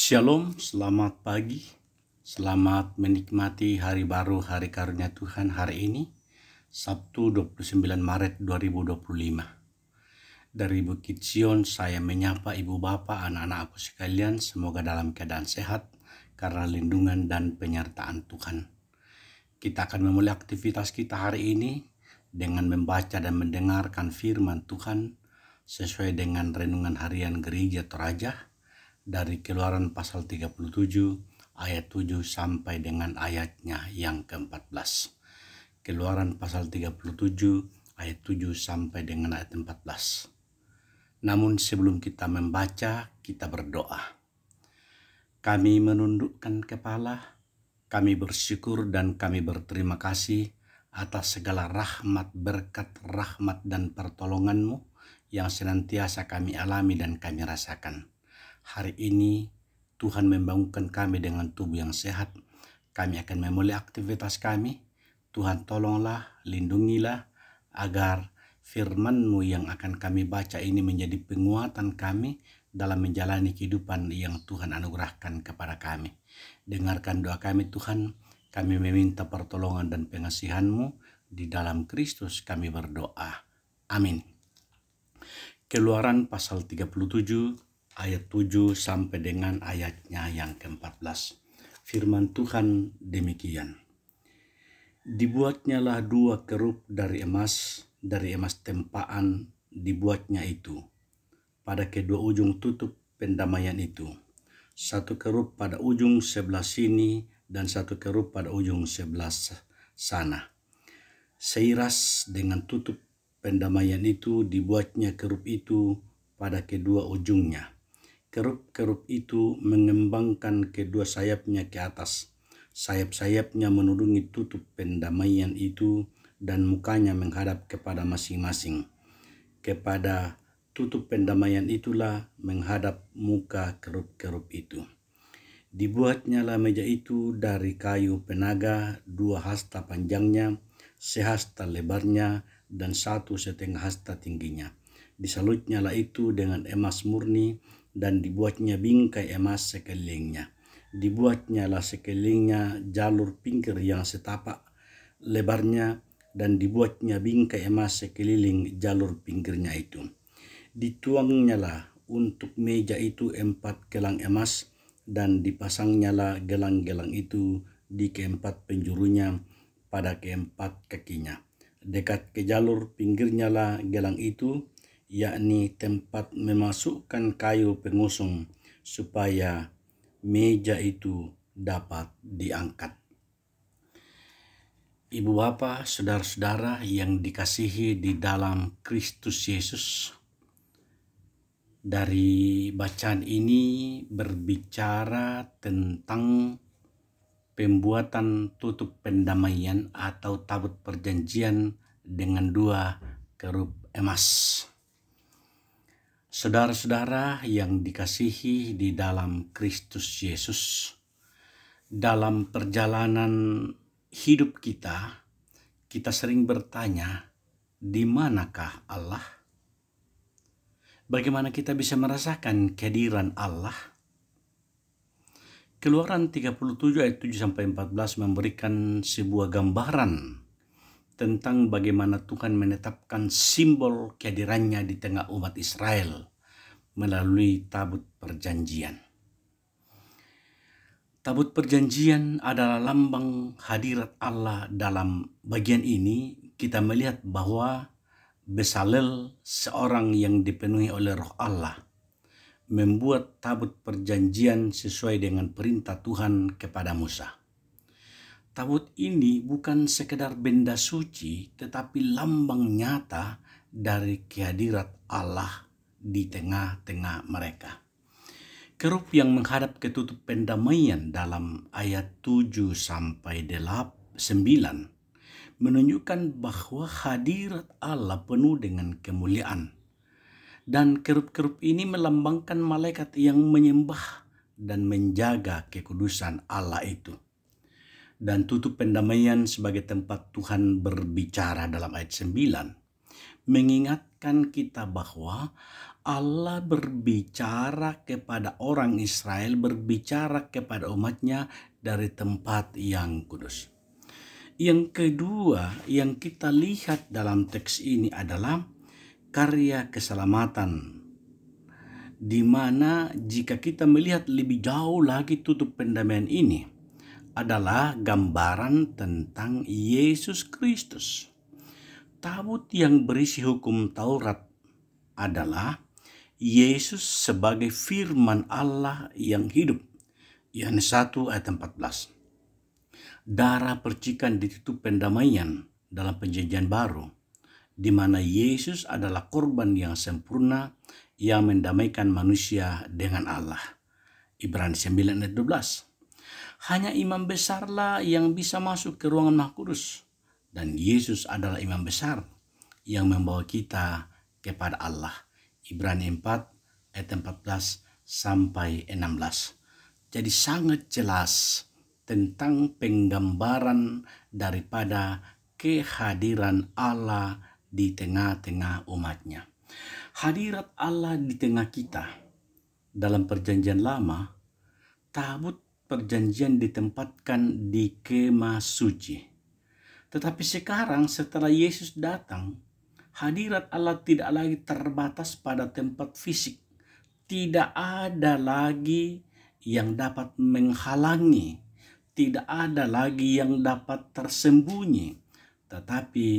Shalom, selamat pagi. Selamat menikmati hari baru, hari karunia Tuhan hari ini, Sabtu 29 Maret 2025. Dari Bukit Sion, saya menyapa ibu bapak, anak-anak aku sekalian, semoga dalam keadaan sehat karena lindungan dan penyertaan Tuhan. Kita akan memulai aktivitas kita hari ini dengan membaca dan mendengarkan firman Tuhan sesuai dengan renungan harian Gereja Toraja dari Keluaran pasal 37 ayat 7 sampai dengan ayatnya yang ke-14. Keluaran pasal 37 ayat 7 sampai dengan ayat 14. Namun sebelum kita membaca, kita berdoa. Kami menundukkan kepala, kami bersyukur dan kami berterima kasih atas segala rahmat, berkat, rahmat dan pertolongan-Mu yang senantiasa kami alami dan kami rasakan. Hari ini Tuhan membangunkan kami dengan tubuh yang sehat. Kami akan memulai aktivitas kami. Tuhan tolonglah, lindungilah agar firman-Mu yang akan kami baca ini menjadi penguatan kami dalam menjalani kehidupan yang Tuhan anugerahkan kepada kami. Dengarkan doa kami Tuhan. Kami meminta pertolongan dan pengasihan-Mu. Di dalam Kristus kami berdoa. Amin. Keluaran pasal 37 ayat 7 sampai dengan ayatnya yang ke-14. Firman Tuhan demikian. Dibuatnyalah 2 kerup dari emas tempaan dibuatnya itu. Pada kedua ujung tutup pendamaian itu. 1 kerup pada ujung sebelah sini dan 1 kerup pada ujung sebelah sana. Seiras dengan tutup pendamaian itu dibuatnya kerup itu pada kedua ujungnya. Kerup-kerup itu mengembangkan kedua sayapnya ke atas. Sayap-sayapnya menudungi tutup pendamaian itu dan mukanya menghadap kepada masing-masing. Kepada tutup pendamaian itulah menghadap muka kerup-kerup itu. Dibuatnyalah meja itu dari kayu penaga, 2 hasta panjangnya, sehasta lebarnya, dan 1,5 hasta tingginya. Disalutnyalah itu dengan emas murni, dan dibuatnya bingkai emas sekelilingnya. Dibuatnyalah sekelilingnya jalur pinggir yang setapak lebarnya, dan dibuatnya bingkai emas sekeliling jalur pinggirnya itu. Dituangnyalah untuk meja itu 4 gelang emas, dan dipasangnyalah gelang-gelang itu di keempat penjurunya pada keempat kakinya. Dekat ke jalur pinggirnyalah gelang itu, yakni tempat memasukkan kayu pengusung supaya meja itu dapat diangkat. Ibu bapak, saudara-saudara yang dikasihi di dalam Kristus Yesus, dari bacaan ini berbicara tentang pembuatan tutup pendamaian atau tabut perjanjian dengan 2 kerup emas. Saudara-saudara yang dikasihi di dalam Kristus Yesus, dalam perjalanan hidup kita sering bertanya, di manakah Allah? Bagaimana kita bisa merasakan kehadiran Allah? Keluaran 37 ayat 7 sampai 14 memberikan sebuah gambaran tentang bagaimana Tuhan menetapkan simbol kehadirannya di tengah umat Israel melalui tabut perjanjian. Tabut perjanjian adalah lambang hadirat Allah. Dalam bagian ini kita melihat bahwa Bezalel, seorang yang dipenuhi oleh Roh Allah, membuat tabut perjanjian sesuai dengan perintah Tuhan kepada Musa. Tabut ini bukan sekedar benda suci, tetapi lambang nyata dari kehadirat Allah di tengah-tengah mereka. Kerup yang menghadap ke tutup pendamaian dalam ayat 7 sampai 9 menunjukkan bahwa hadirat Allah penuh dengan kemuliaan. Dan kerup-kerup ini melambangkan malaikat yang menyembah dan menjaga kekudusan Allah itu. Dan tutup pendamaian sebagai tempat Tuhan berbicara dalam ayat 9 mengingatkan kita bahwa Allah berbicara kepada orang Israel, berbicara kepada umatnya dari tempat yang kudus. Yang kedua yang kita lihat dalam teks ini adalah karya keselamatan, di mana jika kita melihat lebih jauh lagi tutup pendamaian ini adalah gambaran tentang Yesus Kristus. Tabut yang berisi hukum Taurat adalah Yesus sebagai firman Allah yang hidup. Yohanes 1 ayat 14. Darah percikan di tutup pendamaian dalam perjanjian baru, di mana Yesus adalah korban yang sempurna yang mendamaikan manusia dengan Allah. Ibrani 9 ayat 12. Hanya imam besarlah yang bisa masuk ke ruangan Maha Kudus, dan Yesus adalah imam besar yang membawa kita kepada Allah. Ibrani 4 ayat 14 sampai 16. Jadi sangat jelas tentang penggambaran daripada kehadiran Allah di tengah-tengah umatnya. Hadirat Allah di tengah kita. Dalam perjanjian lama, tabut perjanjian ditempatkan di kemah suci. Tetapi sekarang setelah Yesus datang, hadirat Allah tidak lagi terbatas pada tempat fisik. Tidak ada lagi yang dapat menghalangi. Tidak ada lagi yang dapat tersembunyi. Tetapi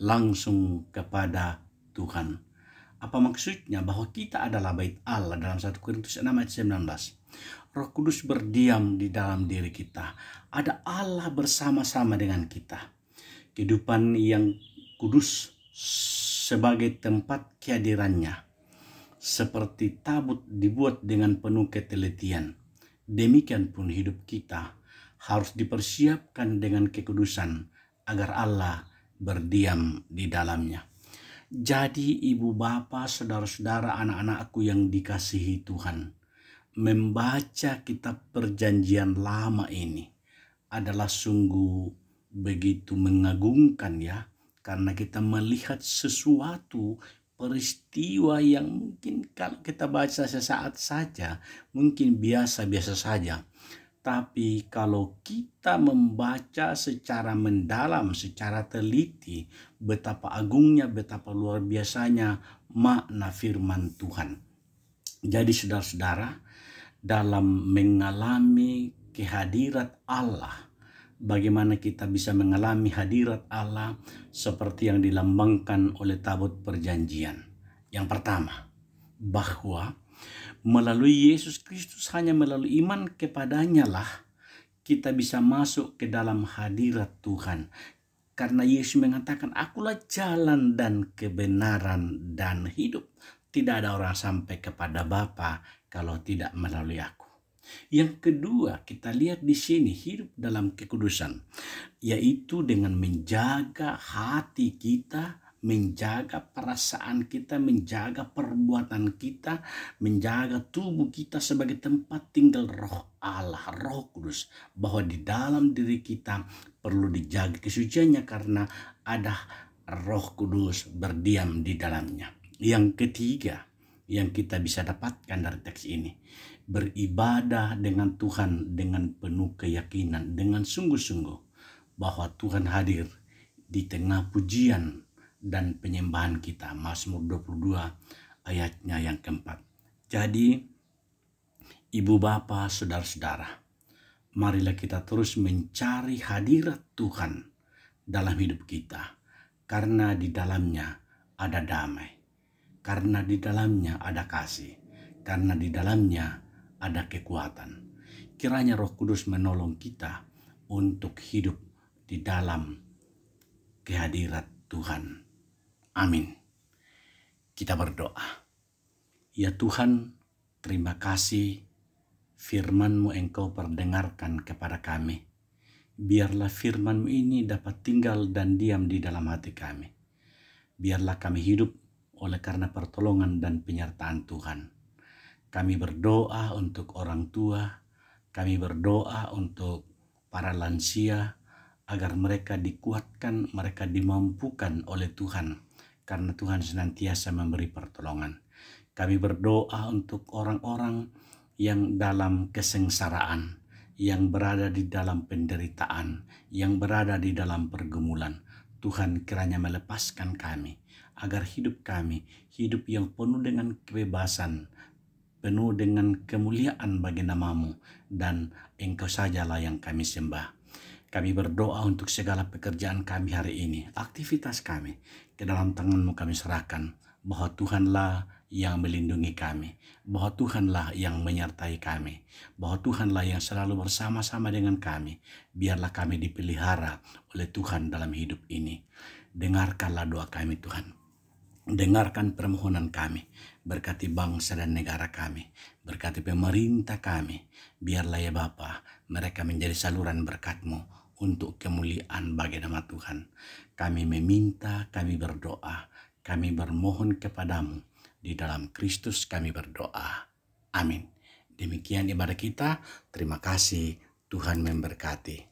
langsung kepada Tuhan. Apa maksudnya? Bahwa kita adalah bait Allah dalam 1 Korintus 6 ayat 19. Roh Kudus berdiam di dalam diri kita. Ada Allah bersama-sama dengan kita. Kehidupan yang kudus sebagai tempat kehadirannya. Seperti tabut dibuat dengan penuh ketelitian. Demikian pun hidup kita harus dipersiapkan dengan kekudusan agar Allah berdiam di dalamnya. Jadi ibu bapa, saudara-saudara, anak-anakku yang dikasihi Tuhan, membaca kitab perjanjian lama ini adalah sungguh begitu mengagumkan ya, karena kita melihat sesuatu peristiwa yang mungkin kalau kita baca sesaat saja mungkin biasa-biasa saja. Tapi kalau kita membaca secara mendalam, secara teliti, betapa agungnya, betapa luar biasanya makna firman Tuhan. Jadi saudara-saudara, dalam mengalami kehadirat Allah, bagaimana kita bisa mengalami hadirat Allah seperti yang dilambangkan oleh tabut perjanjian. Yang pertama, bahwa melalui Yesus Kristus, hanya melalui iman kepadanya lah kita bisa masuk ke dalam hadirat Tuhan. Karena Yesus mengatakan, akulah jalan dan kebenaran dan hidup. Tidak ada orang sampai kepada Bapa kalau tidak melalui aku. Yang kedua, kita lihat di sini hidup dalam kekudusan, yaitu dengan menjaga hati kita, menjaga perasaan kita, menjaga perbuatan kita, menjaga tubuh kita sebagai tempat tinggal roh Allah, Roh Kudus. Bahwa di dalam diri kita perlu dijaga kesuciannya karena ada Roh Kudus berdiam di dalamnya. Yang ketiga yang kita bisa dapatkan dari teks ini, beribadah dengan Tuhan dengan penuh keyakinan, dengan sungguh-sungguh bahwa Tuhan hadir di tengah pujian dan penyembahan kita. Mazmur 22 ayatnya yang keempat. Jadi ibu bapa, saudara-saudara, marilah kita terus mencari hadirat Tuhan dalam hidup kita, karena di dalamnya ada damai, karena di dalamnya ada kasih, karena di dalamnya ada kekuatan. Kiranya Roh Kudus menolong kita untuk hidup di dalam kehadirat Tuhan. Amin. Kita berdoa. Ya Tuhan, terima kasih firman-Mu Engkau perdengarkan kepada kami. Biarlah firman-Mu ini dapat tinggal dan diam di dalam hati kami. Biarlah kami hidup oleh karena pertolongan dan penyertaan Tuhan. Kami berdoa untuk orang tua, kami berdoa untuk para lansia, agar mereka dikuatkan, mereka dimampukan oleh Tuhan, karena Tuhan senantiasa memberi pertolongan. Kami berdoa untuk orang-orang yang dalam kesengsaraan, yang berada di dalam penderitaan, yang berada di dalam pergumulan. Tuhan kiranya melepaskan kami, agar hidup kami, hidup yang penuh dengan kebebasan, penuh dengan kemuliaan bagi namamu, dan Engkau sajalah yang kami sembah. Kami berdoa untuk segala pekerjaan kami hari ini, aktivitas kami, ke dalam tangan-Mu kami serahkan, bahwa Tuhanlah yang melindungi kami, bahwa Tuhanlah yang menyertai kami, bahwa Tuhanlah yang selalu bersama-sama dengan kami. Biarlah kami dipelihara oleh Tuhan dalam hidup ini. Dengarkanlah doa kami Tuhan. Dengarkan permohonan kami, berkati bangsa dan negara kami, berkati pemerintah kami. Biarlah ya Bapa, mereka menjadi saluran berkat-Mu untuk kemuliaan bagi nama Tuhan. Kami meminta, kami berdoa, kami bermohon kepadamu. Di dalam Kristus kami berdoa. Amin. Demikian ibadah kita. Terima kasih. Tuhan memberkati.